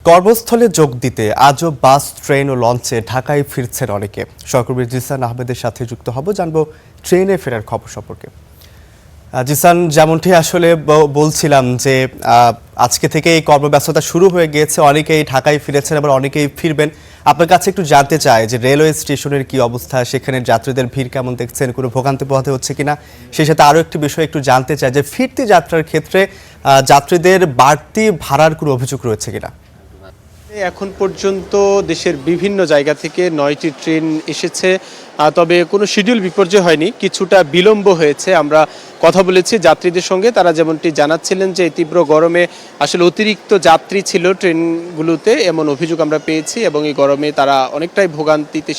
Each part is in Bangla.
কর্মস্থলে যোগ দিতে আজও বাস, ট্রেন ও লঞ্চে ঢাকায় ফিরছেন অনেকে। সহকর্মী জিসান আহমেদের সাথে যুক্ত হব, জানবো ট্রেনে ফেরার খবর সম্পর্কে। জিসান, যেমনটি আসলে বলছিলাম যে আজকে থেকে এই কর্মব্যস্ততা শুরু হয়ে গিয়েছে, অনেকেই ঢাকায় ফিরেছেন, আবার অনেকেই ফিরবেন। আপনার কাছে একটু জানতে চাই যে রেলওয়ে স্টেশনের কি অবস্থা, সেখানে যাত্রীদের ভিড় কেমন দেখছেন, কোনো ভোগান্তি পোহাতে হচ্ছে কিনা। সেই সাথে আরও একটি বিষয় একটু জানতে চাই যে ফিরতি যাত্রার ক্ষেত্রে যাত্রীদের বাড়তি ভাড়ার কোনো অভিযোগ রয়েছে কিনা। এখন পর্যন্ত দেশের বিভিন্ন জায়গা থেকে 9টি ট্রেন এসেছে, তবে কোনো শিডিউল বিপর্যয় হয়নি, কিছুটা বিলম্ব হয়েছে। আমরা কথা বলেছি যাত্রীদের সঙ্গে, তারা যেমনটি জানাচ্ছিলেন যে তীব্র গরমে আসলে অতিরিক্ত যাত্রী ছিল ট্রেনগুলোতে, এমন অভিযোগ আমরা পেয়েছি এবং এই গরমে তারা অনেকটাই ভোগান্তিতে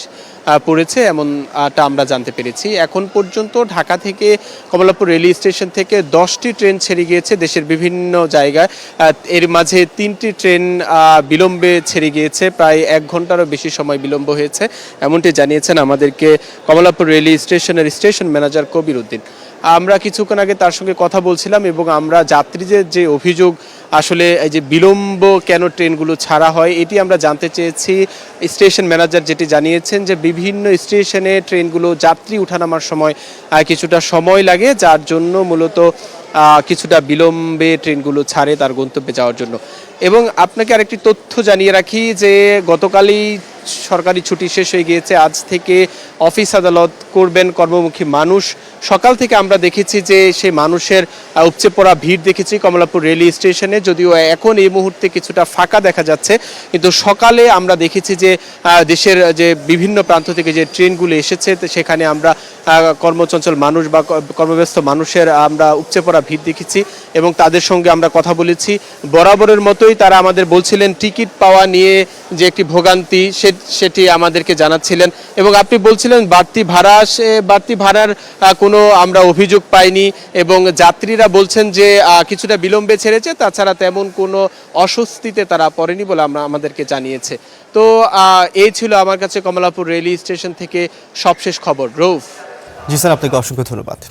পড়েছে এমনটা আমরা জানতে পেরেছি। এখন পর্যন্ত ঢাকা থেকে কমলাপুর রেলওয়ে স্টেশন থেকে 10টি ট্রেন ছেড়ে গিয়েছে দেশের বিভিন্ন জায়গায়। এর মাঝে 3টি ট্রেন বিলম্বে ছেড়ে গিয়েছে, প্রায় 1 ঘন্টারও বেশি সময় বিলম্ব হয়েছে, এমনটি জানিয়েছেন আমাদেরকে কমলাপুর রেলওয়ে স্টেশনের স্টেশন ম্যানেজার কবির উদ্দিন। আমরা কিছুক্ষণ আগে তার সঙ্গে কথা বলছিলাম এবং আমরা যাত্রীদের যে অভিযোগ, আসলে এই যে বিলম্ব কেন ট্রেনগুলো ছাড়া হয়, এটি আমরা জানতে চেয়েছি। স্টেশন ম্যানেজার যেটি জানিয়েছেন যে বিভিন্ন স্টেশনে ট্রেনগুলো যাত্রী ওঠানামার সময় কিছুটা সময় লাগে, যার জন্য মূলত কিছুটা বিলম্বে ট্রেনগুলো ছাড়ে তার গন্তব্যে যাওয়ার জন্য। এবং আপনাকে আরেকটি তথ্য জানিয়ে রাখি যে গতকালই সরকারি ছুটি শেষ হয়ে গিয়েছে, আজ থেকে অফিস আদালত করবেন কর্মমুখী মানুষ। সকাল থেকে আমরা দেখেছি যে সেই মানুষের উপচে পড়া ভিড় দেখেছি কমলাপুর রেলওয়ে স্টেশনে, যদিও এখন এই মুহূর্তে কিছুটা ফাঁকা দেখা যাচ্ছে, কিন্তু সকালে আমরা দেখেছি যে দেশের যে বিভিন্ন প্রান্ত থেকে যে ট্রেনগুলো এসেছে সেখানে আমরা কর্মচঞ্চল মানুষ বা কর্মব্যস্ত মানুষের আমরা উপচে পড়া ভিড় দেখেছি এবং তাদের সঙ্গে আমরা কথা বলেছি। বরাবরের মতোই তারা আমাদের বলছিলেন টিকিট পাওয়া নিয়ে যে একটি ভোগান্তি সেটি আমাদেরকে জানাচ্ছিলেন এবং আপনি বলছিলেন বাড়তি ভাড়ার কোনো আমরা অভিযোগ পাইনি এবং যাত্রীরা বলছেন যে কিছুটা বিলম্বে ছেড়েছে, তাছাড়া তেমন কোনো অস্বস্তিতে তারা পড়েনি বলে আমাদেরকে জানিয়েছে। তো এই ছিল আমার কাছে কমলাপুর রেলওয়ে স্টেশন থেকে সবশেষ খবর। রৌফ। জি স্যার, আপনাকে অসংখ্য ধন্যবাদ।